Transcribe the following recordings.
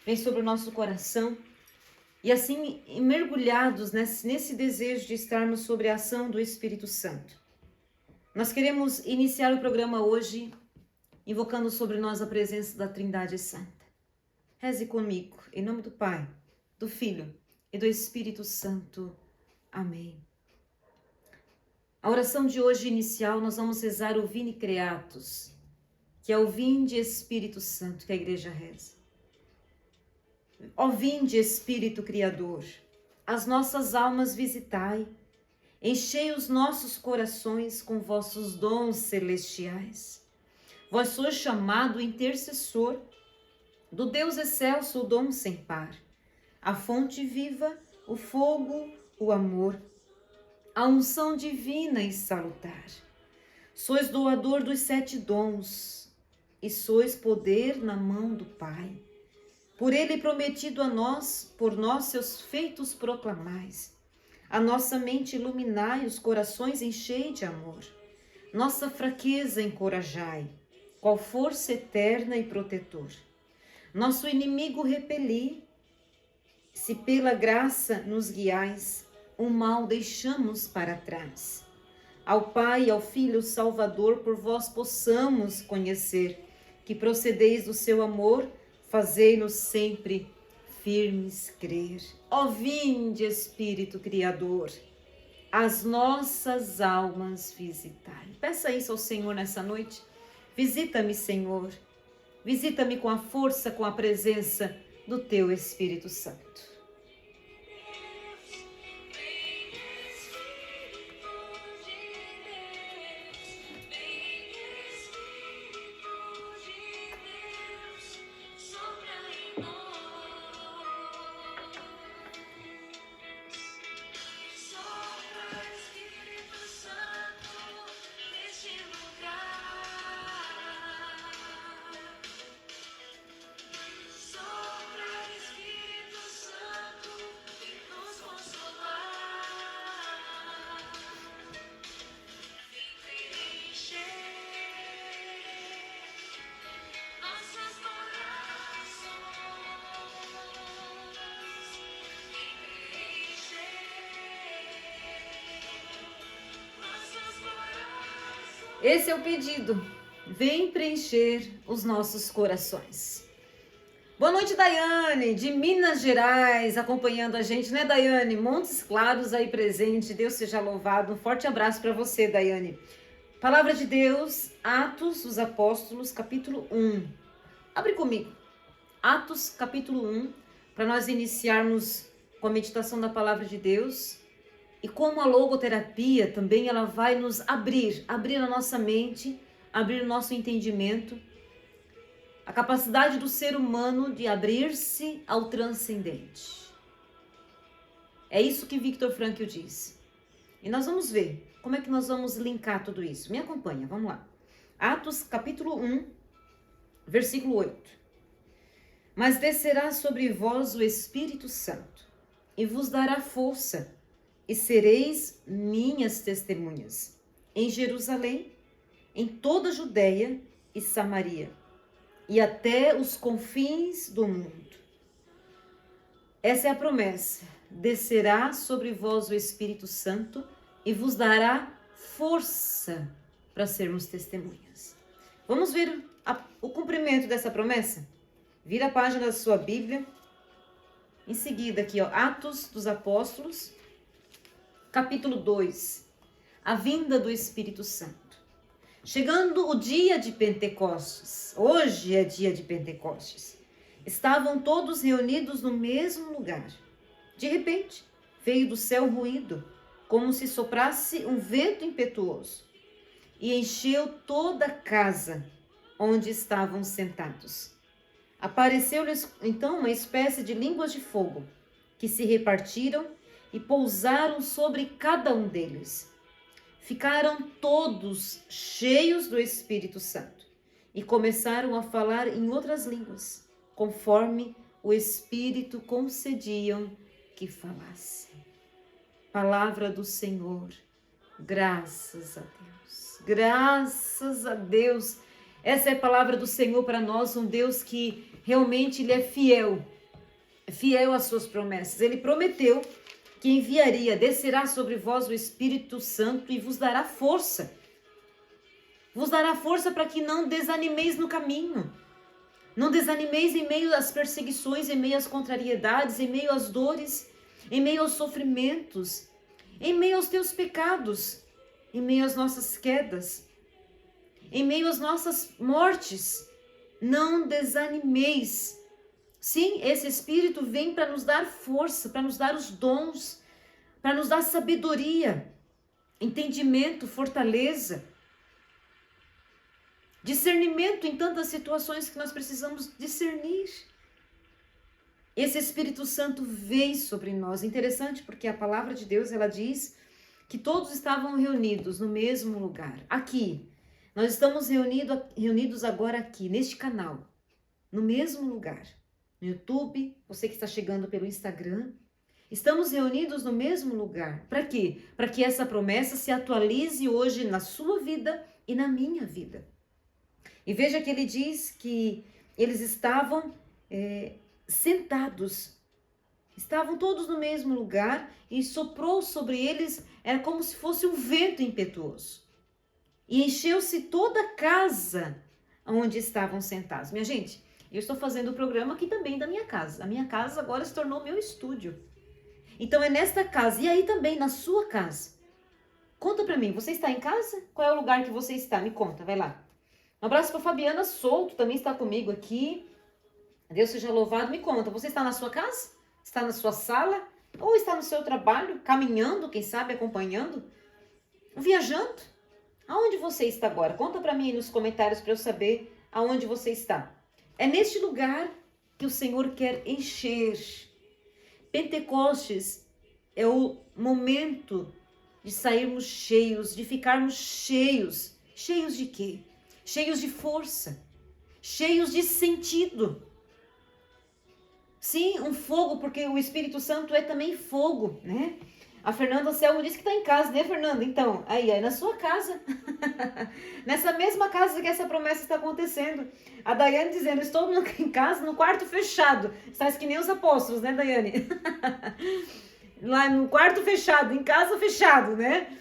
vem sobre o nosso coração. E assim, mergulhados nesse desejo de estarmos sobre a ação do Espírito Santo, nós queremos iniciar o programa hoje invocando sobre nós a presença da Trindade Santa. Reze comigo, em nome do Pai, do Filho e do Espírito Santo. Amém. A oração de hoje inicial, nós vamos rezar o Vini Creatus, que é o Vinde Espírito Santo, que a igreja reza. Ó vinde Espírito Criador, as nossas almas visitai, enchei os nossos corações com vossos dons celestiais. Vós sois chamado intercessor do Deus excelso, o dom sem par, a fonte viva, o fogo, o amor, a unção divina e salutar. Sois doador dos 7 dons e sois poder na mão do Pai. Por ele prometido a nós, por nós seus feitos proclamais. A nossa mente iluminai, os corações enchei de amor. Nossa fraqueza encorajai, qual força eterna e protetor. Nosso inimigo repeli, se pela graça nos guiais, o mal deixamos para trás. Ao Pai e ao Filho Salvador, por vós possamos conhecer, que procedeis do seu amor, fazei-nos sempre firmes crer. Ó vinde, Espírito Criador, as nossas almas visitai. Peça isso ao Senhor nessa noite. Visita-me, Senhor. Visita-me com a força, com a presença do teu Espírito Santo. Esse é o pedido. Vem preencher os nossos corações. Boa noite, Daiane, de Minas Gerais, acompanhando a gente, né, Daiane? Montes Claros aí presente, Deus seja louvado. Um forte abraço para você, Daiane. Palavra de Deus, Atos dos Apóstolos, capítulo 1. Abre comigo. Atos, capítulo 1, para nós iniciarmos com a meditação da palavra de Deus. E como a logoterapia também, ela vai nos abrir a nossa mente, abrir o nosso entendimento, a capacidade do ser humano de abrir-se ao transcendente. É isso que Viktor Frankl diz. E nós vamos ver como é que nós vamos linkar tudo isso. Me acompanha, vamos lá. Atos capítulo 1, versículo 8. Mas descerá sobre vós o Espírito Santo e vos dará força, e sereis minhas testemunhas em Jerusalém, em toda a Judeia e Samaria, e até os confins do mundo. Essa é a promessa. Descerá sobre vós o Espírito Santo e vos dará força para sermos testemunhas. Vamos ver o cumprimento dessa promessa? Vira a página da sua Bíblia. Em seguida aqui, ó, Atos dos Apóstolos, capítulo 2, a vinda do Espírito Santo. Chegando o dia de Pentecostes, hoje é dia de Pentecostes, estavam todos reunidos no mesmo lugar. De repente, veio do céu ruído, como se soprasse um vento impetuoso, e encheu toda a casa onde estavam sentados. Apareceu-lhes então uma espécie de línguas de fogo, que se repartiram e pousaram sobre cada um deles. Ficaram todos cheios do Espírito Santo e começaram a falar em outras línguas, conforme o Espírito concediam que falassem. Palavra do Senhor. Graças a Deus. Graças a Deus. Essa é a palavra do Senhor para nós, um Deus que realmente ele é fiel às suas promessas. Ele prometeu que enviaria, descerá sobre vós o Espírito Santo e vos dará força. Vos dará força para que não desanimeis no caminho. Não desanimeis em meio às perseguições, em meio às contrariedades, em meio às dores, em meio aos sofrimentos, em meio aos teus pecados, em meio às nossas quedas, em meio às nossas mortes. Não desanimeis. Sim, esse Espírito vem para nos dar força, para nos dar os dons, para nos dar sabedoria, entendimento, fortaleza, discernimento em tantas situações que nós precisamos discernir. Esse Espírito Santo veio sobre nós. Interessante porque a palavra de Deus, ela diz que todos estavam reunidos no mesmo lugar. Aqui, nós estamos reunidos agora aqui, neste canal, no mesmo lugar. No YouTube, você que está chegando pelo Instagram, estamos reunidos no mesmo lugar. Para quê? Para que essa promessa se atualize hoje na sua vida e na minha vida. E veja que ele diz que eles estavam sentados, estavam todos no mesmo lugar e soprou sobre eles, era como se fosse um vento impetuoso. E encheu-se toda a casa onde estavam sentados. Minha gente, eu estou fazendo o programa aqui também da minha casa. A minha casa agora se tornou meu estúdio. Então é nesta casa e aí também na sua casa. Conta pra mim, você está em casa? Qual é o lugar que você está? Me conta, vai lá. Um abraço para Fabiana Souto, também está comigo aqui. Deus seja louvado. Me conta, você está na sua casa? Está na sua sala? Ou está no seu trabalho, caminhando, quem sabe, acompanhando? Viajando? Aonde você está agora? Conta para mim aí nos comentários para eu saber aonde você está. É neste lugar que o Senhor quer encher. Pentecostes é o momento de sairmos cheios, de ficarmos cheios. Cheios de quê? Cheios de força, cheios de sentido. Sim, um fogo, porque o Espírito Santo é também fogo, né? A Fernanda Selmo disse que está em casa, né, Fernanda? Então, aí na sua casa, nessa mesma casa que essa promessa está acontecendo. A Daiane dizendo, estou em casa, no quarto fechado. Estás que nem os apóstolos, né, Daiane? Lá no quarto fechado, em casa fechado, né?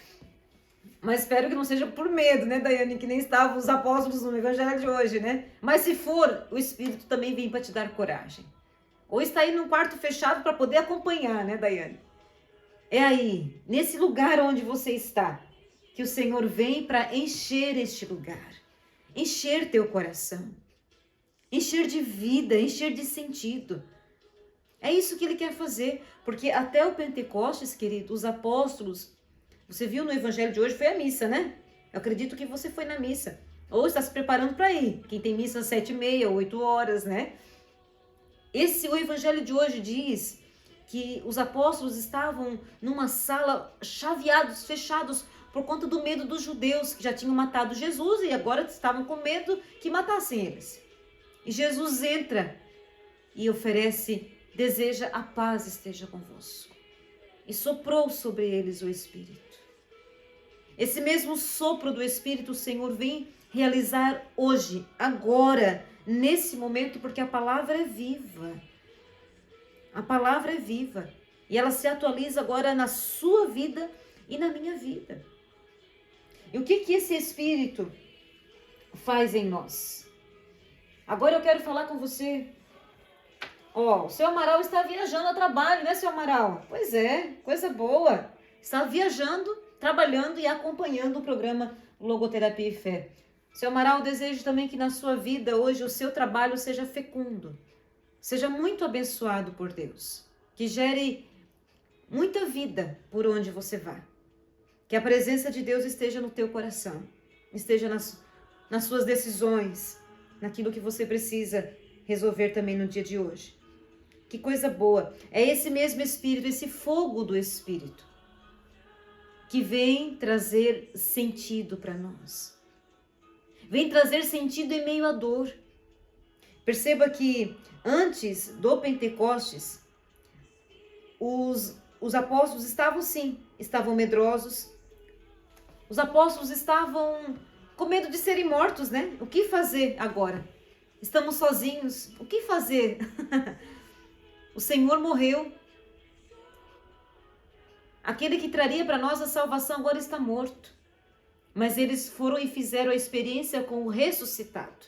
Mas espero que não seja por medo, né, Daiane? Que nem estavam os apóstolos no evangelho de hoje, né? Mas se for, o Espírito também vem para te dar coragem. Ou está aí num quarto fechado para poder acompanhar, né, Daiane? É aí, nesse lugar onde você está, que o Senhor vem para encher este lugar. Encher teu coração. Encher de vida, encher de sentido. É isso que Ele quer fazer. Porque até o Pentecostes, querido, os apóstolos... Você viu no evangelho de hoje, foi a missa, né? Eu acredito que você foi na missa. Ou está se preparando para ir. Quem tem missa às 7h30, 8 horas, né? O evangelho de hoje diz que os apóstolos estavam numa sala chaveados, fechados, por conta do medo dos judeus, que já tinham matado Jesus e agora estavam com medo que matassem eles. E Jesus entra e oferece, deseja a paz esteja convosco. E soprou sobre eles o Espírito. Esse mesmo sopro do Espírito, o Senhor vem realizar hoje, agora, nesse momento, porque a palavra é viva. A palavra é viva. E ela se atualiza agora na sua vida e na minha vida. E o que esse Espírito faz em nós? Agora eu quero falar com você. O seu Amaral está viajando a trabalho, né, seu Amaral? Pois é, coisa boa. Está viajando, trabalhando e acompanhando o programa Logoterapia e Fé. Seu Amaral, desejo também que na sua vida hoje o seu trabalho seja fecundo, seja muito abençoado por Deus, que gere muita vida por onde você vá. Que a presença de Deus esteja no teu coração, esteja nas suas decisões, naquilo que você precisa resolver também no dia de hoje. Que coisa boa! É esse mesmo Espírito, esse fogo do Espírito, que vem trazer sentido para nós. Vem trazer sentido em meio à dor. Perceba que antes do Pentecostes, os apóstolos estavam medrosos. Os apóstolos estavam com medo de serem mortos, né? O que fazer agora? Estamos sozinhos. O que fazer? O Senhor morreu. Aquele que traria para nós a salvação agora está morto. Mas eles foram e fizeram a experiência com o ressuscitado.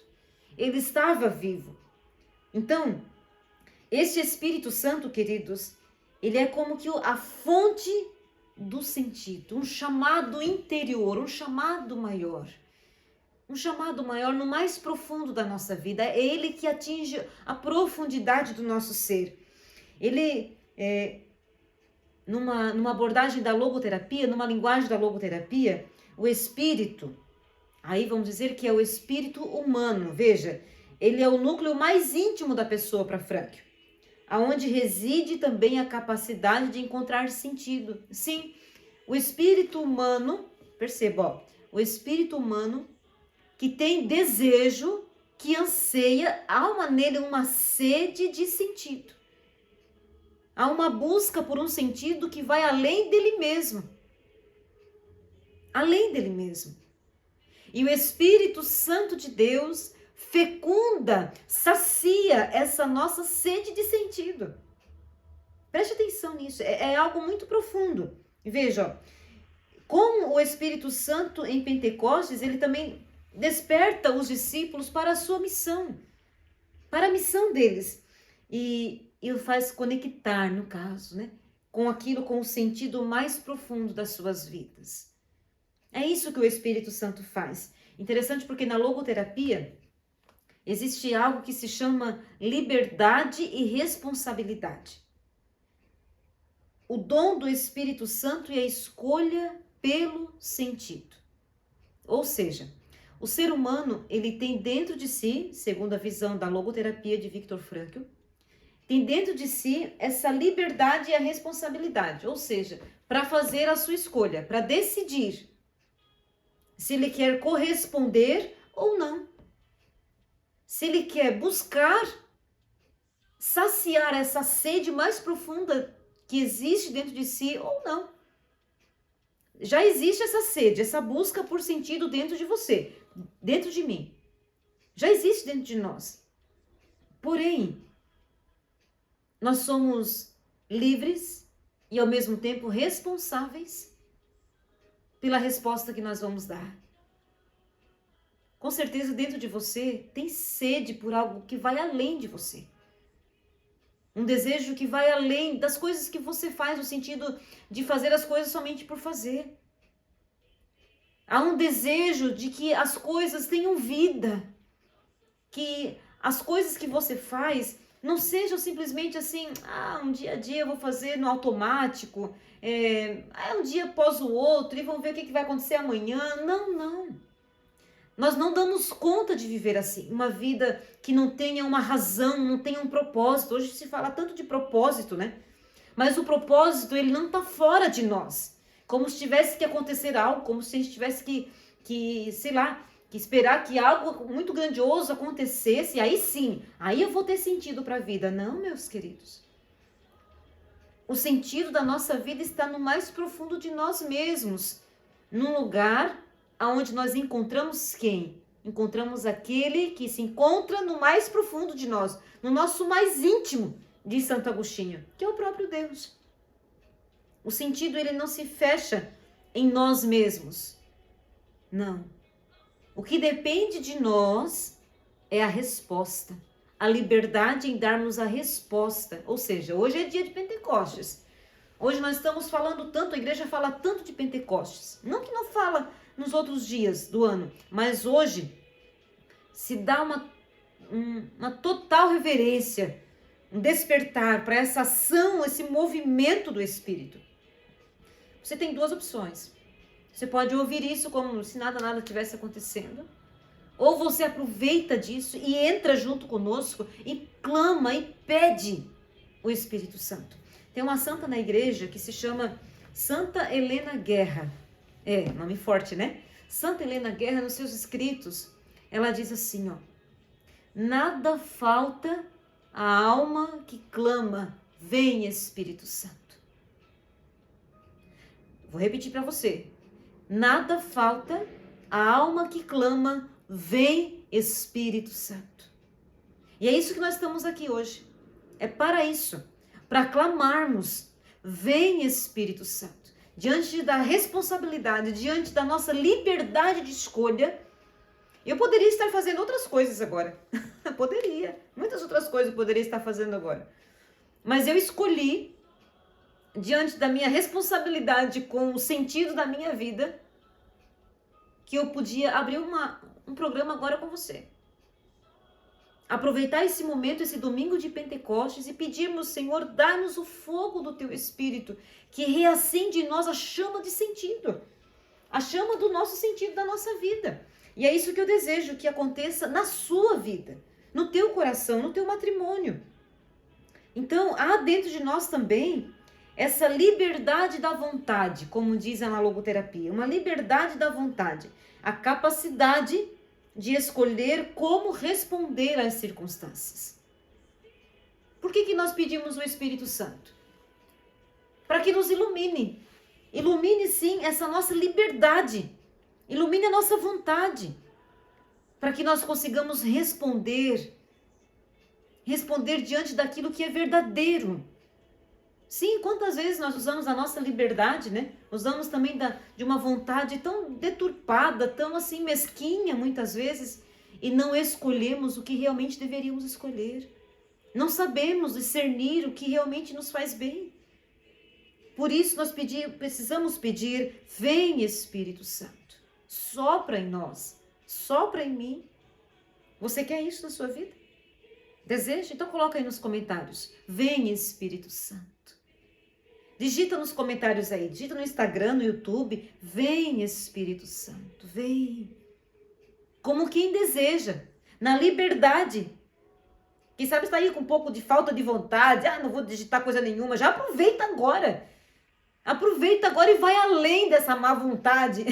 Ele estava vivo. Então, este Espírito Santo, queridos, ele é como que a fonte do sentido, um chamado interior, um chamado maior. Um chamado maior no mais profundo da nossa vida. É ele que atinge a profundidade do nosso ser. Ele, numa abordagem da logoterapia, numa linguagem da logoterapia, o espírito, aí vamos dizer que é o espírito humano, veja, ele é o núcleo mais íntimo da pessoa para Frankl, aonde reside também a capacidade de encontrar sentido. Sim, o espírito humano, perceba, ó, o espírito humano que tem desejo, que anseia, há nele uma sede de sentido. Há uma busca por um sentido que vai além dele mesmo. Além dele mesmo. E o Espírito Santo de Deus fecunda, sacia essa nossa sede de sentido. Preste atenção nisso, é algo muito profundo. Veja, como o Espírito Santo em Pentecostes, ele também desperta os discípulos para a sua missão, para a missão deles. E o faz conectar, no caso, né, com aquilo, com o sentido mais profundo das suas vidas. É isso que o Espírito Santo faz. Interessante porque na logoterapia existe algo que se chama liberdade e responsabilidade. O dom do Espírito Santo é a escolha pelo sentido. Ou seja, o ser humano, ele tem dentro de si, segundo a visão da logoterapia de Viktor Frankl, tem dentro de si essa liberdade e a responsabilidade, ou seja, para fazer a sua escolha, para decidir se ele quer corresponder ou não. Se ele quer buscar saciar essa sede mais profunda que existe dentro de si ou não. Já existe essa sede, essa busca por sentido dentro de você, dentro de mim. Já existe dentro de nós. Porém, nós somos livres e ao mesmo tempo responsáveis pela resposta que nós vamos dar. Com certeza dentro de você tem sede por algo que vai além de você. Um desejo que vai além das coisas que você faz, no sentido de fazer as coisas somente por fazer. Há um desejo de que as coisas tenham vida, que as coisas que você faz não sejam simplesmente assim, um dia a dia eu vou fazer no automático, um dia após o outro e vamos ver o que vai acontecer amanhã. Não. Nós não damos conta de viver assim, uma vida que não tenha uma razão, não tenha um propósito. Hoje se fala tanto de propósito, né? Mas o propósito, ele não está fora de nós. Como se tivesse que acontecer algo, como se a gente tivesse que esperar que algo muito grandioso acontecesse, aí sim, aí eu vou ter sentido para a vida. Não, meus queridos. O sentido da nossa vida está no mais profundo de nós mesmos, num lugar aonde nós encontramos quem? Encontramos aquele que se encontra no mais profundo de nós, no nosso mais íntimo, diz Santo Agostinho, que é o próprio Deus. O sentido, ele não se fecha em nós mesmos. Não. O que depende de nós é a resposta, a liberdade em darmos a resposta. Ou seja, hoje é dia de Pentecostes. Hoje nós estamos falando tanto, a igreja fala tanto de Pentecostes. Não que não fala nos outros dias do ano, mas hoje se dá uma total reverência, um despertar para essa ação, esse movimento do Espírito. Você tem duas opções. Você pode ouvir isso como se nada tivesse acontecendo, ou você aproveita disso e entra junto conosco e clama e pede o Espírito Santo. Tem uma santa na igreja que se chama Santa Helena Guerra. Nome forte, né? Santa Helena Guerra, nos seus escritos, ela diz assim, nada falta à alma que clama, vem Espírito Santo. Vou repetir para você. Nada falta à alma que clama, vem Espírito Santo. E é isso que nós estamos aqui hoje. É para isso, para clamarmos, vem Espírito Santo. Diante da responsabilidade, diante da nossa liberdade de escolha, eu poderia estar fazendo outras coisas agora. Poderia. Muitas outras coisas eu poderia estar fazendo agora. Mas eu escolhi, diante da minha responsabilidade com o sentido da minha vida, que eu podia abrir um programa agora com você. Aproveitar esse momento, esse domingo de Pentecostes e pedirmos, Senhor, dá-nos o fogo do Teu Espírito, que reacende em nós a chama de sentido, a chama do nosso sentido da nossa vida. E é isso que eu desejo que aconteça na sua vida, no teu coração, no teu matrimônio. Então, há dentro de nós também essa liberdade da vontade, como diz na logoterapia, uma liberdade da vontade, a capacidade de escolher como responder às circunstâncias. Por que nós pedimos o Espírito Santo? Para que nos ilumine. Ilumine sim essa nossa liberdade. Ilumine a nossa vontade. Para que nós consigamos responder diante daquilo que é verdadeiro. Sim, quantas vezes nós usamos a nossa liberdade, né? Usamos também de uma vontade tão deturpada, tão assim mesquinha muitas vezes, e não escolhemos o que realmente deveríamos escolher. Não sabemos discernir o que realmente nos faz bem. Por isso nós precisamos pedir, vem Espírito Santo, sopra em nós, sopra em mim. Você quer isso na sua vida? Deseja? Então coloca aí nos comentários, vem Espírito Santo. Digita nos comentários aí, digita no Instagram, no YouTube, vem Espírito Santo, vem. Como quem deseja, na liberdade. Quem sabe está aí com um pouco de falta de vontade, não vou digitar coisa nenhuma, já aproveita agora. Aproveita agora e vai além dessa má vontade.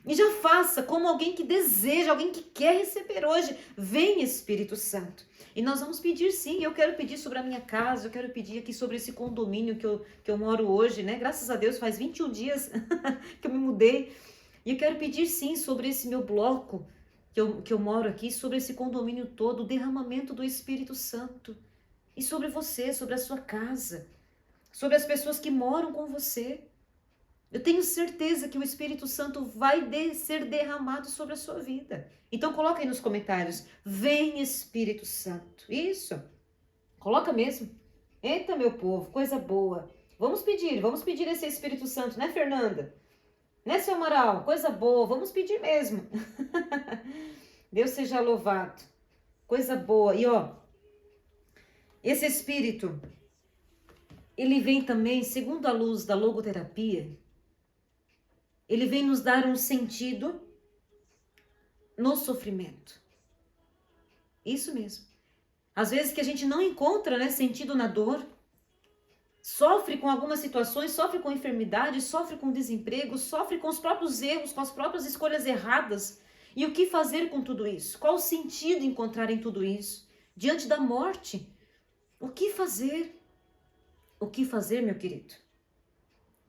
E já faça como alguém que deseja, alguém que quer receber hoje. Vem Espírito Santo. E nós vamos pedir sim, eu quero pedir sobre a minha casa, eu quero pedir aqui sobre esse condomínio que eu moro hoje, né? Graças a Deus faz 21 dias que eu me mudei. E eu quero pedir sim sobre esse meu bloco que eu moro aqui, sobre esse condomínio todo, o derramamento do Espírito Santo. E sobre você, sobre a sua casa, sobre as pessoas que moram com você. Eu tenho certeza que o Espírito Santo vai ser derramado sobre a sua vida. Então coloca aí nos comentários, vem Espírito Santo. Isso, coloca mesmo. Eita, meu povo, coisa boa. Vamos pedir esse Espírito Santo, né, Fernanda? Né, seu Amaral? Coisa boa, vamos pedir mesmo. Deus seja louvado. Coisa boa. E ó, esse Espírito, ele vem também, segundo a luz da logoterapia, ele vem nos dar um sentido no sofrimento. Isso mesmo. Às vezes que a gente não encontra, né, sentido na dor, sofre com algumas situações, sofre com enfermidade, sofre com desemprego, sofre com os próprios erros, com as próprias escolhas erradas. E o que fazer com tudo isso? Qual o sentido encontrar em tudo isso? Diante da morte, o que fazer? O que fazer, meu querido?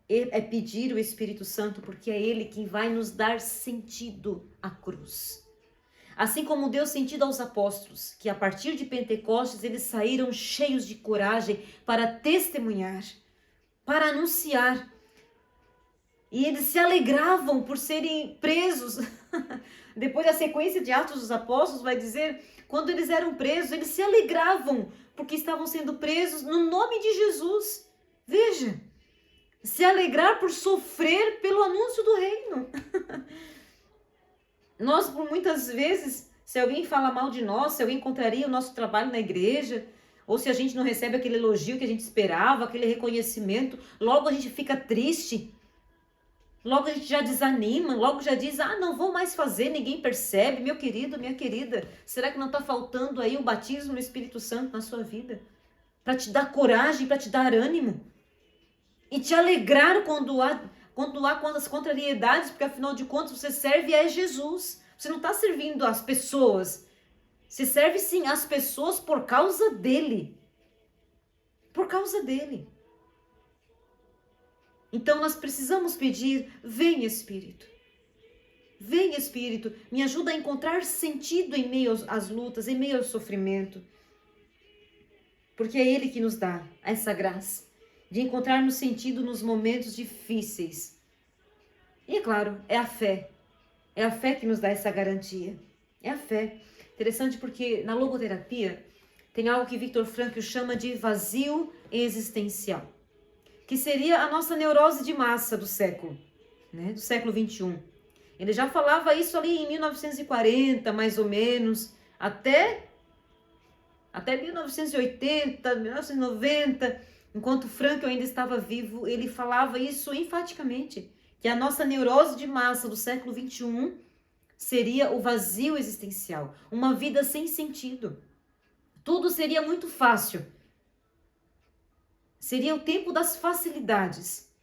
É pedir o Espírito Santo, porque é Ele quem vai nos dar sentido à cruz. Assim como deu sentido aos apóstolos, que a partir de Pentecostes eles saíram cheios de coragem para testemunhar, para anunciar. E eles se alegravam por serem presos. Depois a sequência de Atos dos Apóstolos vai dizer, quando eles eram presos, eles se alegravam porque estavam sendo presos no nome de Jesus. Veja, se alegrar por sofrer pelo anúncio do reino. Nós, por muitas vezes, se alguém fala mal de nós, se alguém contraria o nosso trabalho na igreja, ou se a gente não recebe aquele elogio que a gente esperava, aquele reconhecimento, logo a gente fica triste, logo a gente já desanima, logo já diz, não vou mais fazer, ninguém percebe. Meu querido, minha querida, será que não está faltando aí o batismo no Espírito Santo na sua vida? Para te dar coragem, para te dar ânimo, e te alegrar quando há as contrariedades, porque afinal de contas você serve a Jesus. Você não está servindo as pessoas. Você serve sim as pessoas por causa dele. Por causa dele. Então nós precisamos pedir, vem Espírito. Vem, Espírito, me ajuda a encontrar sentido em meio às lutas, em meio ao sofrimento. Porque é Ele que nos dá essa graça de encontrarmos sentido nos momentos difíceis. E é claro, é a fé. É a fé que nos dá essa garantia. É a fé. Interessante porque na logoterapia tem algo que Viktor Frankl chama de vazio existencial, que seria a nossa neurose de massa do século, né? Do século 21. Ele já falava isso ali em 1940, mais ou menos, até 1980, 1990, enquanto Frankl ainda estava vivo, ele falava isso enfaticamente, que a nossa neurose de massa do século 21 seria o vazio existencial, uma vida sem sentido. Tudo seria muito fácil. Seria o tempo das facilidades.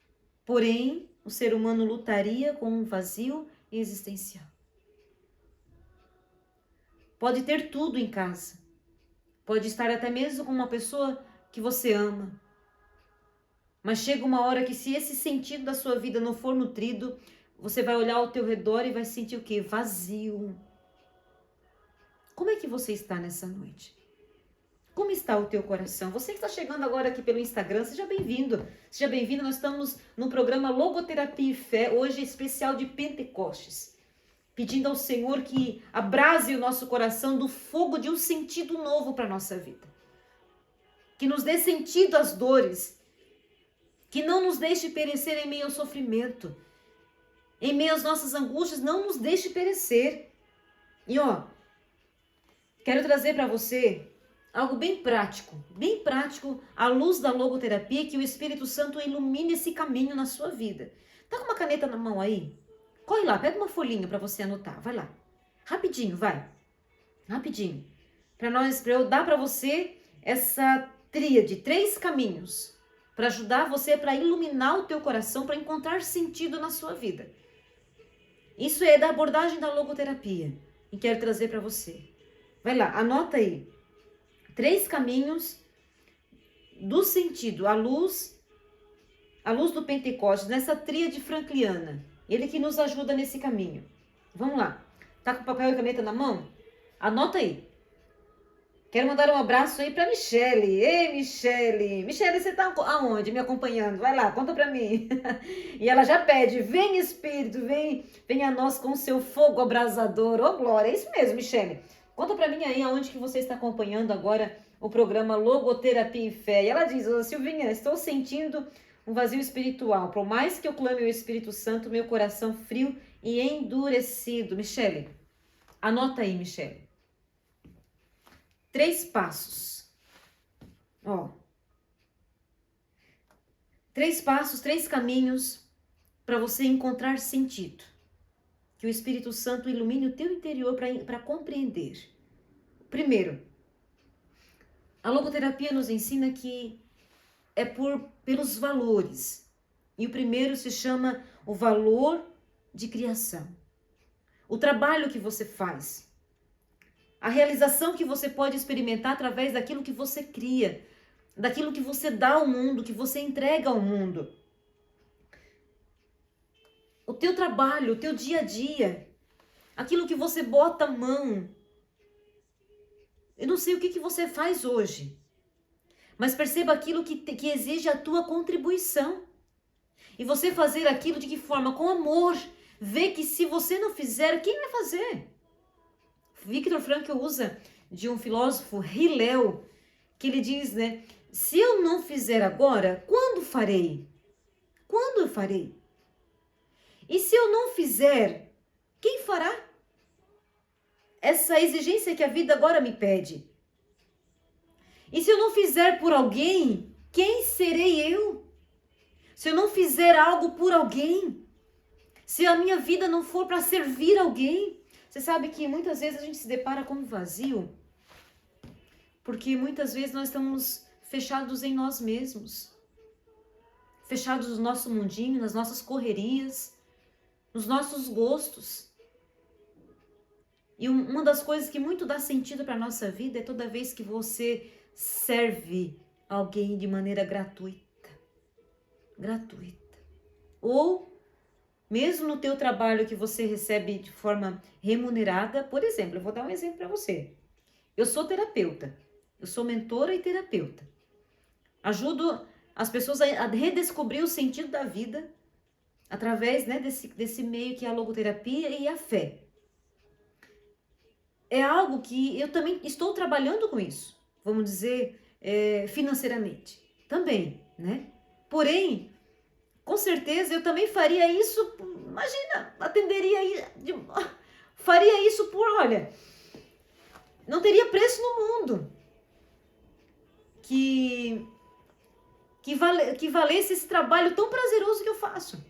Porém, o ser humano lutaria com um vazio existencial. Pode ter tudo em casa. Pode estar até mesmo com uma pessoa que você ama. Mas chega uma hora que se esse sentido da sua vida não for nutrido, você vai olhar ao teu redor e vai sentir o quê? Vazio. Como é que você está nessa noite? Como está o teu coração? Você que está chegando agora aqui pelo Instagram, seja bem-vindo. Seja bem-vindo, nós estamos no programa Logoterapia e Fé, hoje especial de Pentecostes. Pedindo ao Senhor que abrase o nosso coração do fogo de um sentido novo para a nossa vida. Que nos dê sentido às dores. Que não nos deixe perecer em meio ao sofrimento. Em meio às nossas angústias, não nos deixe perecer. E quero trazer para você algo bem prático, à luz da logoterapia, que o Espírito Santo ilumine esse caminho na sua vida. Tá com uma caneta na mão aí? Corre lá, pega uma folhinha para você anotar, vai lá. Rapidinho, vai. Rapidinho. Para eu dar para você essa tríade, 3 caminhos, para ajudar você, para iluminar o teu coração, para encontrar sentido na sua vida. Isso é da abordagem da logoterapia, e quero trazer para você. Vai lá, anota aí. 3 caminhos do sentido, à luz do Pentecostes, nessa tríade frankliana. Ele que nos ajuda nesse caminho. Vamos lá. Tá com papel e caneta na mão? Anota aí. Quero mandar um abraço aí para Michele. Ei, Michele. Michele, você tá aonde me acompanhando? Vai lá, conta para mim. E ela já pede, vem Espírito, vem a nós com o seu fogo abrasador. Ô, glória, é isso mesmo, Michele. Conta para mim aí aonde que você está acompanhando agora o programa Logoterapia e Fé. E ela diz, Silvinha, estou sentindo um vazio espiritual. Por mais que eu clame o Espírito Santo, meu coração frio e endurecido. Michele, anota aí, Michele. 3 passos. 3 passos, 3 caminhos para você encontrar sentido. Que o Espírito Santo ilumine o teu interior para compreender. Primeiro, a logoterapia nos ensina que é pelos valores. E o primeiro se chama o valor de criação. O trabalho que você faz. A realização que você pode experimentar através daquilo que você cria. Daquilo que você dá ao mundo, que você entrega ao mundo. O teu trabalho, o teu dia a dia. Aquilo que você bota a mão. Eu não sei o que você faz hoje. Mas perceba aquilo que exige a tua contribuição. E você fazer aquilo de que forma? Com amor. Vê que se você não fizer, quem vai fazer? Viktor Frankl usa de um filósofo, Hillel, que ele diz, né? Se eu não fizer agora, quando farei? Quando eu farei? E se eu não fizer, quem fará? Essa exigência que a vida agora me pede. E se eu não fizer por alguém, quem serei eu? Se eu não fizer algo por alguém, se a minha vida não for para servir alguém, você sabe que muitas vezes a gente se depara com um vazio, porque muitas vezes nós estamos fechados em nós mesmos, fechados no nosso mundinho, nas nossas correrias, nos nossos gostos. E uma das coisas que muito dá sentido para a nossa vida é toda vez que você serve alguém de maneira gratuita. Ou mesmo no teu trabalho que você recebe de forma remunerada. Por exemplo, eu vou dar um exemplo para você. Eu sou terapeuta, eu sou mentora e terapeuta. Ajudo as pessoas a redescobrir o sentido da vida através, né, desse meio que é a logoterapia e a fé. É algo que eu também estou trabalhando com isso, vamos dizer, financeiramente também, né? Porém, com certeza eu também faria isso, imagina, faria isso por, olha, não teria preço no mundo que valesse esse trabalho tão prazeroso que eu faço.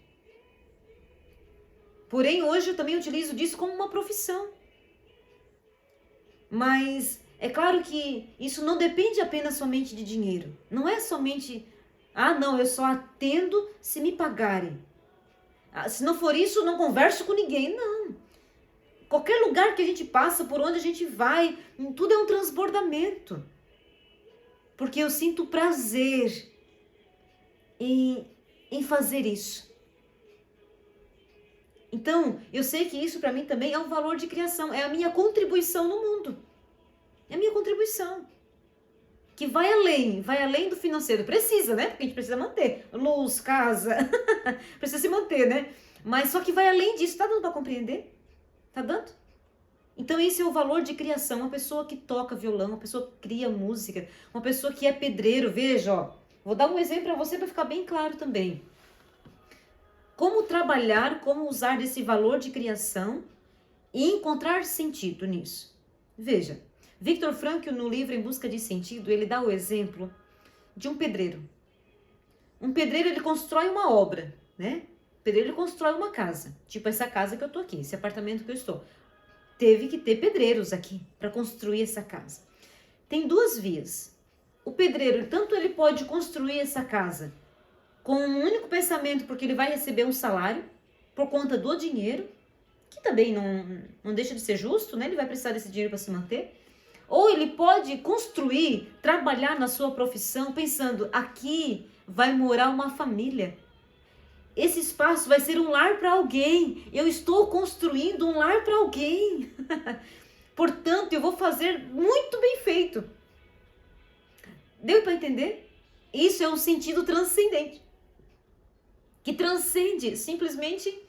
Porém, hoje eu também utilizo disso como uma profissão. Mas é claro que isso não depende apenas somente de dinheiro. Não é somente, não, eu só atendo se me pagarem. Se não for isso, eu não converso com ninguém. Não. Qualquer lugar que a gente passa, por onde a gente vai, tudo é um transbordamento. Porque eu sinto prazer em fazer isso. Então, eu sei que isso para mim também é um valor de criação, é a minha contribuição no mundo. É a minha contribuição. Que vai além do financeiro. Precisa, né? Porque a gente precisa manter. Luz, casa, precisa se manter, né? Mas só que vai além disso. Tá dando para compreender? Tá dando? Então esse é o valor de criação. Uma pessoa que toca violão, uma pessoa que cria música, uma pessoa que é pedreiro. Veja, ó. Vou dar um exemplo para você para ficar bem claro também. Como trabalhar, como usar desse valor de criação e encontrar sentido nisso. Veja, Viktor Frankl, no livro Em Busca de Sentido, ele dá o exemplo de um pedreiro. Um pedreiro, ele constrói uma obra, né? O pedreiro, ele constrói uma casa. Tipo essa casa que eu tô aqui, esse apartamento que eu estou. Teve que ter pedreiros aqui para construir essa casa. Tem duas vias. O pedreiro, tanto ele pode construir essa casa com um único pensamento, porque ele vai receber um salário por conta do dinheiro, que também não deixa de ser justo, né? Ele vai precisar desse dinheiro para se manter. Ou ele pode construir, trabalhar na sua profissão, pensando, aqui vai morar uma família. Esse espaço vai ser um lar para alguém. Eu estou construindo um lar para alguém. Portanto, eu vou fazer muito bem feito. Deu para entender? Isso é um sentido transcendente. Que transcende simplesmente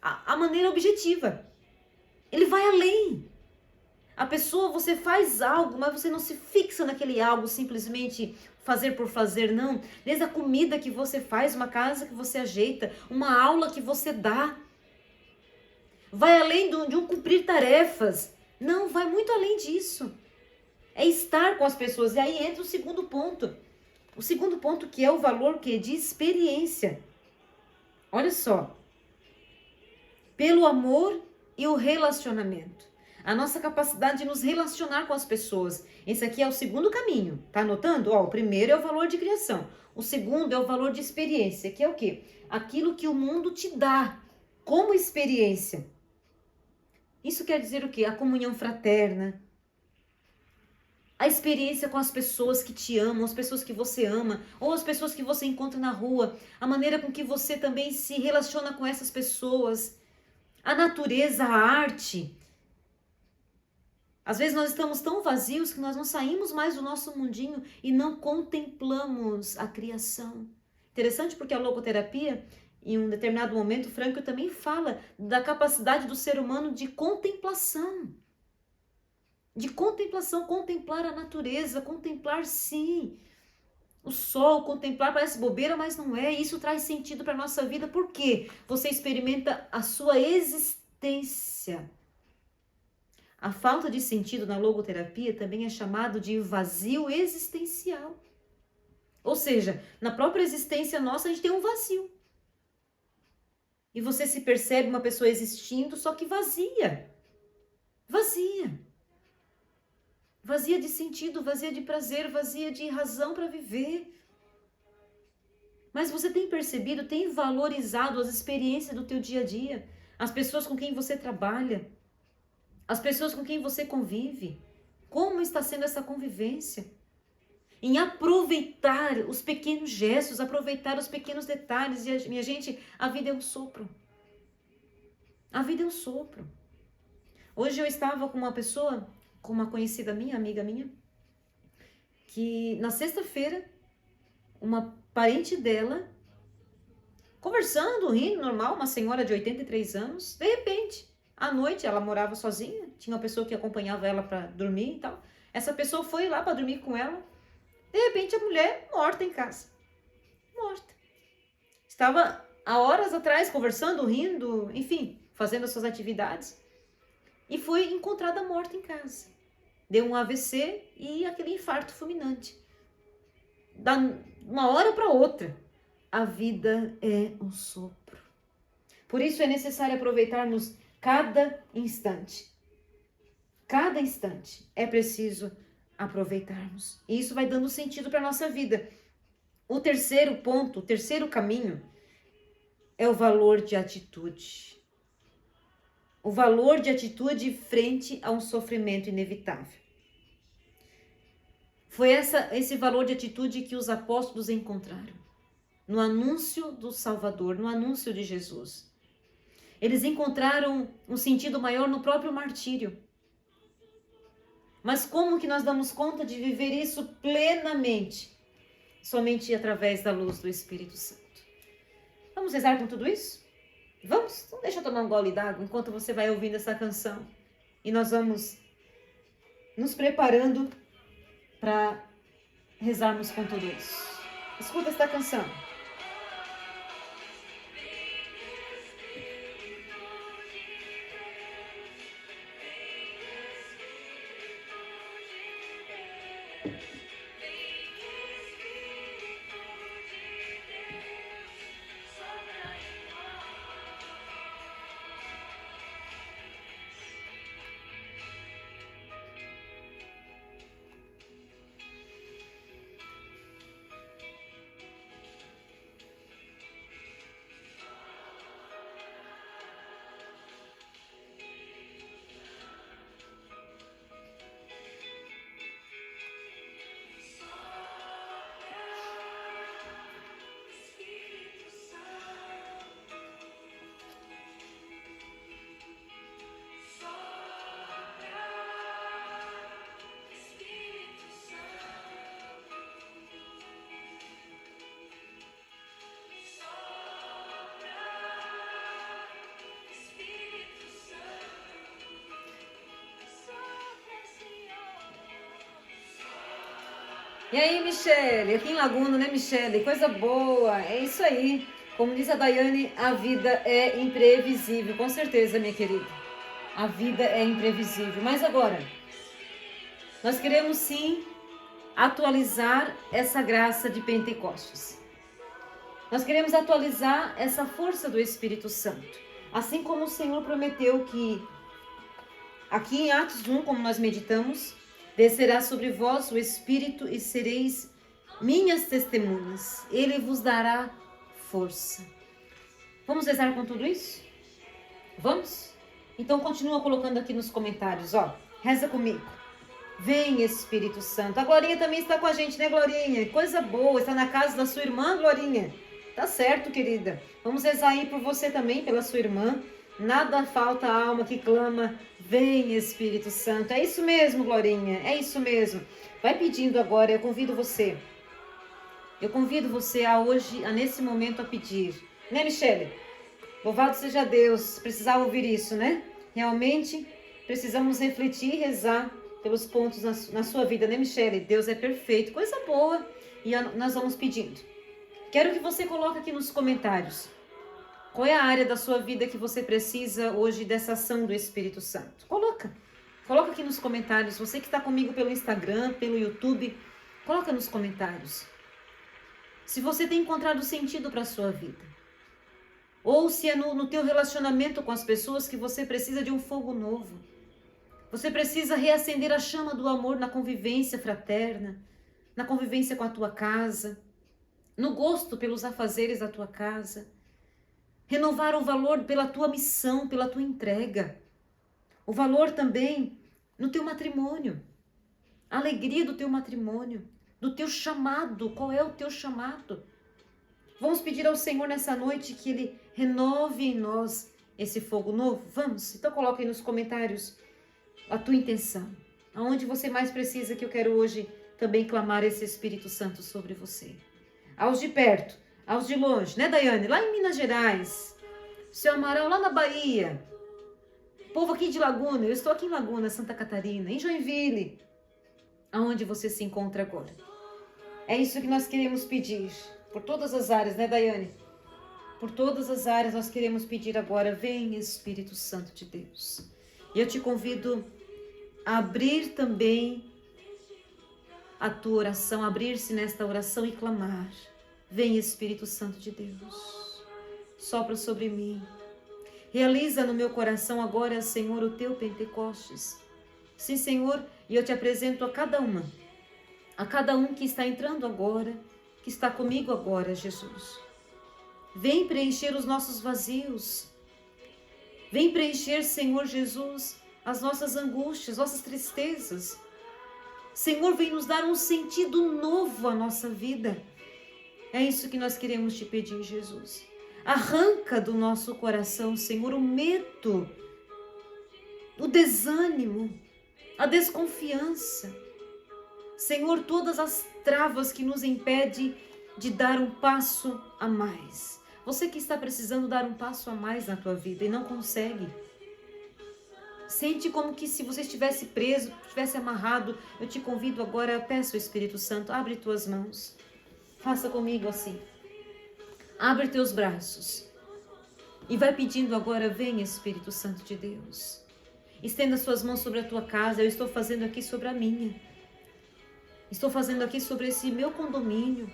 a maneira objetiva. Ele vai além. A pessoa, você faz algo, mas você não se fixa naquele algo, simplesmente fazer por fazer, não. Desde a comida que você faz, uma casa que você ajeita, uma aula que você dá. Vai além de um cumprir tarefas. Não, vai muito além disso. É estar com as pessoas. E aí entra o segundo ponto. O segundo ponto, que é o valor de experiência. Olha só. Pelo amor e o relacionamento. A nossa capacidade de nos relacionar com as pessoas. Esse aqui é o segundo caminho. Tá anotando? Ó, o primeiro é o valor de criação. O segundo é o valor de experiência, que é o quê? Aquilo que o mundo te dá como experiência. Isso quer dizer o quê? A comunhão fraterna. A experiência com as pessoas que te amam, as pessoas que você ama, ou as pessoas que você encontra na rua, a maneira com que você também se relaciona com essas pessoas, a natureza, a arte. Às vezes nós estamos tão vazios que nós não saímos mais do nosso mundinho e não contemplamos a criação. Interessante, porque a logoterapia, em um determinado momento, Frankl também fala da capacidade do ser humano de contemplação. De contemplação, contemplar a natureza, contemplar sim o sol, contemplar, parece bobeira, mas não é. Isso traz sentido para a nossa vida, porque você experimenta a sua existência. A falta de sentido na logoterapia também é chamado de vazio existencial. Ou seja, na própria existência nossa a gente tem um vazio. E você se percebe uma pessoa existindo, só que vazia. Vazia. Vazia de sentido, vazia de prazer, vazia de razão para viver. Mas você tem percebido, tem valorizado as experiências do teu dia a dia, as pessoas com quem você trabalha, as pessoas com quem você convive. Como está sendo essa convivência? em aproveitar os pequenos gestos, aproveitar os pequenos detalhes. E, minha gente, a vida é um sopro. A vida é um sopro. Hoje eu estava com uma pessoa, com uma conhecida minha, amiga minha, que na sexta-feira, uma parente dela, conversando, rindo, normal, uma senhora de 83 anos, de repente, à noite, ela morava sozinha, tinha uma pessoa que acompanhava ela para dormir e tal. Essa pessoa foi lá para dormir com ela. De repente, a mulher morta em casa. Morta. Estava há horas atrás conversando, rindo, enfim, fazendo as suas atividades. E foi encontrada morta em casa. Deu um AVC e aquele infarto fulminante. Da uma hora para outra, a vida é um sopro. Por isso é necessário aproveitarmos cada instante. Cada instante é preciso aproveitarmos. E isso vai dando sentido para a nossa vida. O terceiro ponto, o terceiro caminho é o valor de atitude. O valor de atitude frente a um sofrimento inevitável. Foi esse valor de atitude que os apóstolos encontraram no anúncio do Salvador, no anúncio de Jesus. Eles encontraram um sentido maior no próprio martírio. Mas como que nós damos conta de viver isso plenamente? Somente através da luz do Espírito Santo. Vamos rezar com tudo isso? Vamos? Então deixa eu tomar um gole d'água enquanto você vai ouvindo essa canção. E nós vamos nos preparando para rezarmos com tudo isso. Escuta esta canção. E aí, Michele? Aqui em Laguna, né, Michele? Coisa boa. É isso aí. Como diz a Daiane, a vida é imprevisível. Com certeza, minha querida. A vida é imprevisível. Mas agora, nós queremos sim atualizar essa graça de Pentecostes. Nós queremos atualizar essa força do Espírito Santo. Assim como o Senhor prometeu que, aqui em Atos 1, como nós meditamos, descerá sobre vós o Espírito e sereis minhas testemunhas. Ele vos dará força. Vamos rezar com tudo isso? Vamos? Então continua colocando aqui nos comentários, ó. Reza comigo. Vem, Espírito Santo. A Glorinha também está com a gente, né, Glorinha? Coisa boa, está na casa da sua irmã, Glorinha. Tá certo, querida. Vamos rezar aí por você também, pela sua irmã. Nada falta a alma que clama, vem Espírito Santo. É isso mesmo, Glorinha, é isso mesmo. Vai pedindo agora, eu convido você. Eu convido você a hoje, nesse momento, a pedir. Né, Michele? Louvado seja Deus, precisava ouvir isso, né? Realmente, precisamos refletir e rezar pelos pontos na sua vida, né, Michele? Deus é perfeito, coisa boa. E nós vamos pedindo. Quero que você coloque aqui nos comentários. Qual é a área da sua vida que você precisa hoje dessa ação do Espírito Santo? Coloca aqui nos comentários. Você que está comigo pelo Instagram, pelo YouTube, coloca nos comentários. Se você tem encontrado sentido para a sua vida. Ou se é no teu relacionamento com as pessoas que você precisa de um fogo novo. Você precisa reacender a chama do amor na convivência fraterna, na convivência com a tua casa, no gosto pelos afazeres da tua casa. Renovar o valor pela tua missão, pela tua entrega. O valor também no teu matrimônio. A alegria do teu matrimônio. do teu chamado. Qual é o teu chamado? Vamos pedir ao Senhor nessa noite que Ele renove em nós esse fogo novo? Vamos? Então coloca aí nos comentários a tua intenção. Aonde você mais precisa, que eu quero hoje também clamar esse Espírito Santo sobre você. Aos de perto, aos de longe, né, Daiane? Lá em Minas Gerais, seu Amaral lá na Bahia, povo aqui de Laguna, eu estou aqui em Laguna, Santa Catarina, em Joinville, aonde você se encontra agora. É isso que nós queremos pedir, por todas as áreas, né, Daiane? Por todas as áreas nós queremos pedir agora, vem Espírito Santo de Deus. E eu te convido a abrir também a tua oração, abrir-se nesta oração e clamar. Vem Espírito Santo de Deus, sopra sobre mim. Realiza no meu coração agora, Senhor, o teu Pentecostes. Sim, Senhor, e eu te apresento a cada um que está entrando agora, que está comigo agora, Jesus. Vem preencher os nossos vazios. Vem preencher, Senhor Jesus, as nossas angústias, nossas tristezas. Senhor, vem nos dar um sentido novo à nossa vida. É isso que nós queremos te pedir, Jesus. Arranca do nosso coração, Senhor, o medo, o desânimo, a desconfiança. Senhor, todas as travas que nos impedem de dar um passo a mais. Você que está precisando dar um passo a mais na tua vida e não consegue. Sente como que se você estivesse preso, estivesse amarrado. Eu te convido agora, peço ao Espírito Santo, abre tuas mãos. Faça comigo assim. Abre teus braços. E vai pedindo agora, vem Espírito Santo de Deus. Estenda suas mãos sobre a tua casa. Eu estou fazendo aqui sobre a minha. Estou fazendo aqui sobre esse meu condomínio.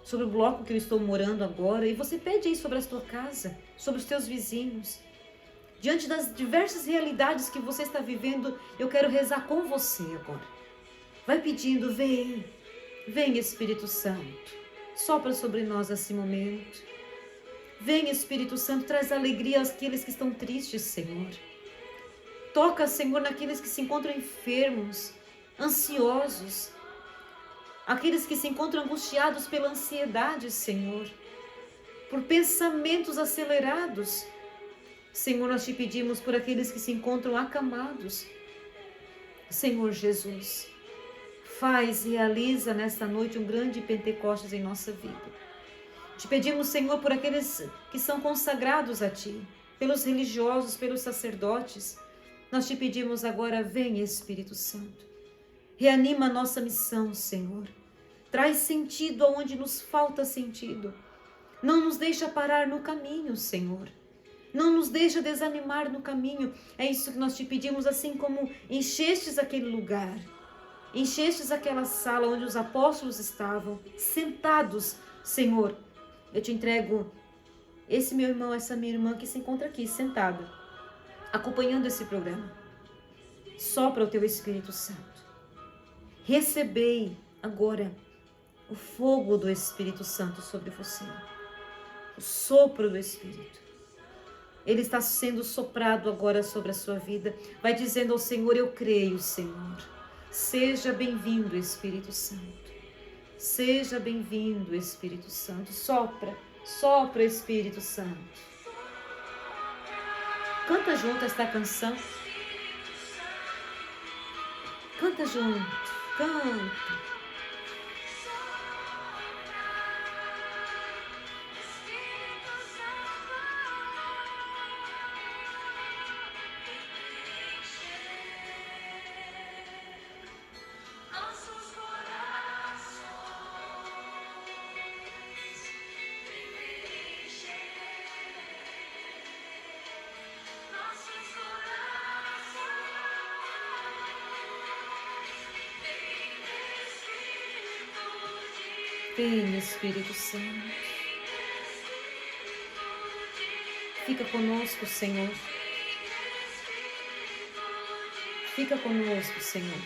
Sobre o bloco que eu estou morando agora. E você pede aí sobre a tua casa, sobre os teus vizinhos. Diante das diversas realidades que você está vivendo, eu quero rezar com você agora. Vai pedindo, vem Espírito Santo, sopra sobre nós nesse momento. Vem Espírito Santo, traz alegria àqueles que estão tristes, Senhor. Toca, Senhor, naqueles que se encontram enfermos, ansiosos, aqueles que se encontram angustiados pela ansiedade, Senhor, por pensamentos acelerados. Senhor, nós te pedimos por aqueles que se encontram acamados. Senhor Jesus, realiza nesta noite um grande Pentecostes em nossa vida. Te pedimos, Senhor, por aqueles que são consagrados a Ti, pelos religiosos, pelos sacerdotes. Nós te pedimos agora, vem Espírito Santo. Reanima a nossa missão, Senhor. Traz sentido aonde nos falta sentido. Não nos deixa parar no caminho, Senhor. Não nos deixa desanimar no caminho. É isso que nós te pedimos, assim como enchestes aquele lugar. Enchestes aquela sala onde os apóstolos estavam, sentados. Senhor, eu te entrego esse meu irmão, essa minha irmã que se encontra aqui, sentada, acompanhando esse programa. Sopra o teu Espírito Santo. Recebei agora o fogo do Espírito Santo sobre você. O sopro do Espírito. Ele está sendo soprado agora sobre a sua vida. Vai dizendo ao Senhor, eu creio, Senhor. Seja bem-vindo, Espírito Santo. Seja bem-vindo, Espírito Santo. Sopra, Espírito Santo. Canta junto esta canção. Canta junto, canta. Vem, Espírito Santo. Fica conosco, Senhor. Fica conosco, Senhor.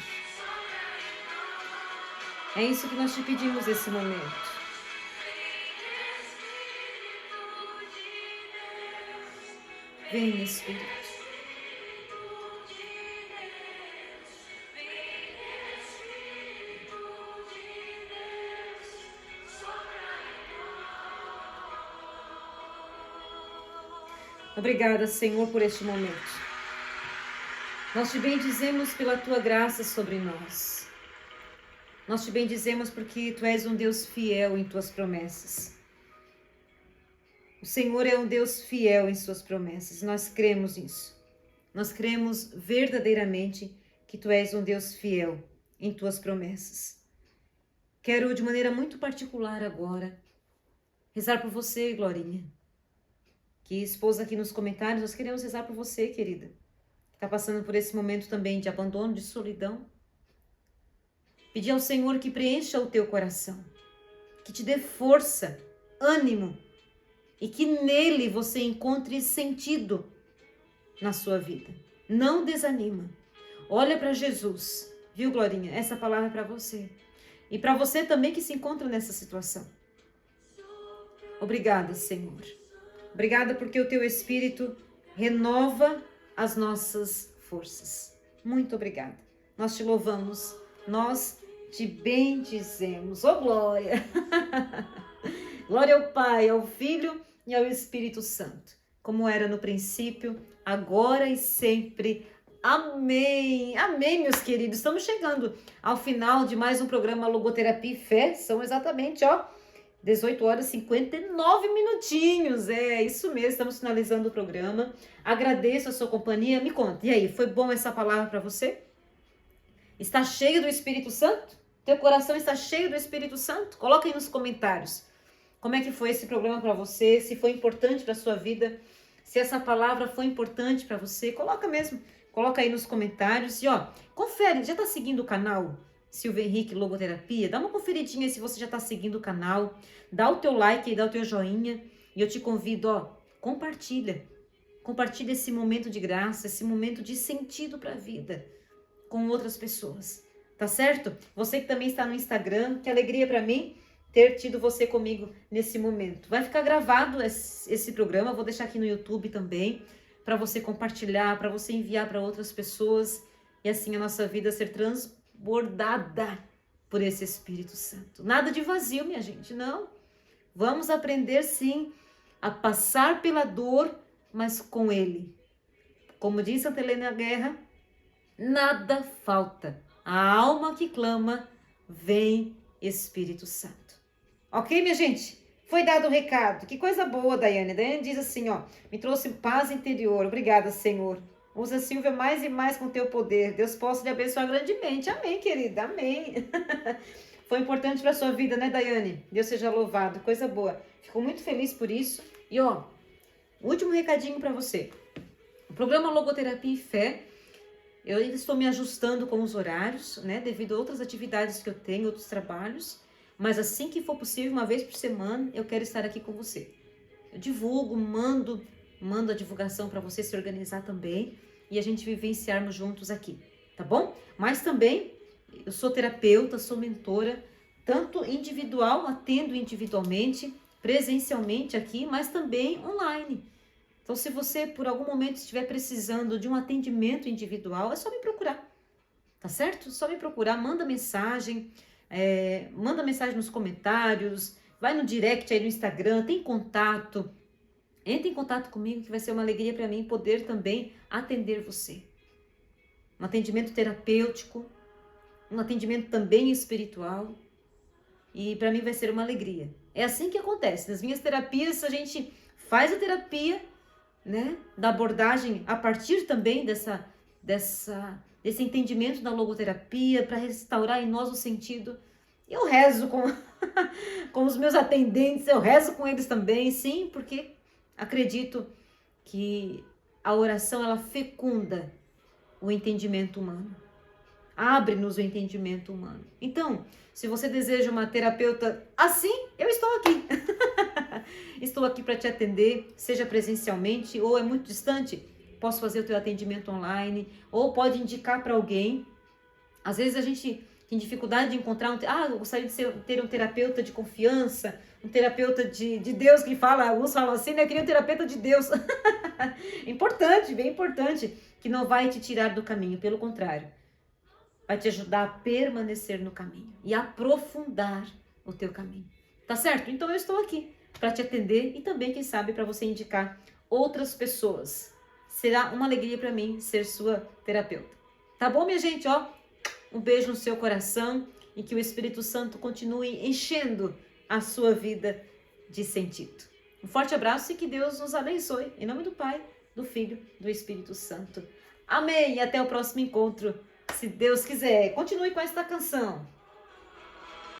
É isso que nós te pedimos nesse momento. Vem, Espírito. Obrigada, Senhor, por este momento. Nós te bendizemos pela tua graça sobre nós. Nós te bendizemos porque tu és um Deus fiel em tuas promessas. O Senhor é um Deus fiel em suas promessas. Nós cremos nisso. Nós cremos verdadeiramente que tu és um Deus fiel em tuas promessas. Quero de maneira muito particular agora rezar por você, Glorinha. Que expôs aqui nos comentários, nós queremos rezar por você, querida. Que está passando por esse momento também de abandono, de solidão. Pedir ao Senhor que preencha o teu coração. Que te dê força, ânimo. E que nele você encontre sentido na sua vida. Não desanima. Olha para Jesus. Viu, Glorinha? Essa palavra é para você. E para você também que se encontra nessa situação. Obrigada, Senhor. Obrigada porque o teu Espírito renova as nossas forças. Muito obrigada. Nós te louvamos. Nós te bendizemos. Oh, glória! Glória ao Pai, ao Filho e ao Espírito Santo. Como era no princípio, agora e sempre. Amém. Amém, meus queridos. Estamos chegando ao final de mais um programa Logoterapia e Fé. São exatamente, 18 horas e 59 minutinhos. É isso mesmo, estamos finalizando o programa. Agradeço a sua companhia. Me conta, e aí, foi bom essa palavra para você? Está cheio do Espírito Santo? Teu coração está cheio do Espírito Santo? Coloca aí nos comentários. Como é que foi esse programa para você? Se foi importante para a sua vida? Se essa palavra foi importante para você? Coloca mesmo. Coloca aí nos comentários. E confere, já está seguindo o canal Silvia Henrique Logoterapia? Dá uma conferidinha aí se você já está seguindo o canal. Dá o teu like e dá o teu joinha. E eu te convido, compartilha. Compartilha esse momento de graça, esse momento de sentido para a vida com outras pessoas. Tá certo? Você que também está no Instagram, que alegria para mim ter tido você comigo nesse momento. Vai ficar gravado esse programa, vou deixar aqui no YouTube também, para você compartilhar, para você enviar para outras pessoas e assim a nossa vida ser transbordada por esse Espírito Santo. Nada de vazio, minha gente, não. Vamos aprender sim a passar pela dor, mas com Ele. Como diz Santa Helena Guerra, nada falta. A alma que clama, vem Espírito Santo. Ok, minha gente? Foi dado o recado. Que coisa boa, Daiane. Daiane diz assim, me trouxe paz interior. Obrigada, Senhor. Usa a Silvia mais e mais com teu poder. Deus possa lhe abençoar grandemente. Amém, querida. Amém. Foi importante para a sua vida, né, Daiane? Deus seja louvado. Coisa boa. Fico muito feliz por isso. E, último recadinho para você. O programa Logoterapia e Fé, eu ainda estou me ajustando com os horários, né, devido a outras atividades que eu tenho, outros trabalhos. Mas assim que for possível, uma vez por semana, eu quero estar aqui com você. Eu divulgo, mando a divulgação para você se organizar também e a gente vivenciarmos juntos aqui, tá bom? Mas também, eu sou terapeuta, sou mentora, tanto individual, atendo individualmente, presencialmente aqui, mas também online. Então, se você por algum momento estiver precisando de um atendimento individual, é só me procurar, tá certo? Só me procurar, manda mensagem nos comentários, vai no direct aí no Instagram, tem contato, entre em contato comigo que vai ser uma alegria para mim poder também atender você. Um atendimento terapêutico, um atendimento também espiritual e para mim vai ser uma alegria. É assim que acontece, nas minhas terapias a gente faz a terapia, né, da abordagem a partir também desse entendimento da logoterapia para restaurar em nós o sentido. Eu rezo com os meus atendentes, eu rezo com eles também, sim, porque acredito que a oração ela fecunda o entendimento humano, abre-nos o entendimento humano. Então, se você deseja uma terapeuta assim, eu estou aqui. Estou aqui para te atender, seja presencialmente ou é muito distante, posso fazer o teu atendimento online, ou pode indicar para alguém. Às vezes a gente tem dificuldade de encontrar eu gostaria de ter um terapeuta de confiança, um terapeuta de Deus que fala, alguns falam assim, né? Eu queria um terapeuta de Deus. Importante, bem importante, que não vai te tirar do caminho, pelo contrário, vai te ajudar a permanecer no caminho e aprofundar o teu caminho. Tá certo? Então eu estou aqui para te atender e também, quem sabe, para você indicar outras pessoas. Será uma alegria para mim ser sua terapeuta. Tá bom, minha gente? Ó, um beijo no seu coração e que o Espírito Santo continue enchendo a sua vida de sentido. Um forte abraço e que Deus nos abençoe. Em nome do Pai, do Filho, do Espírito Santo. Amém. E até o próximo encontro, se Deus quiser. Continue com esta canção.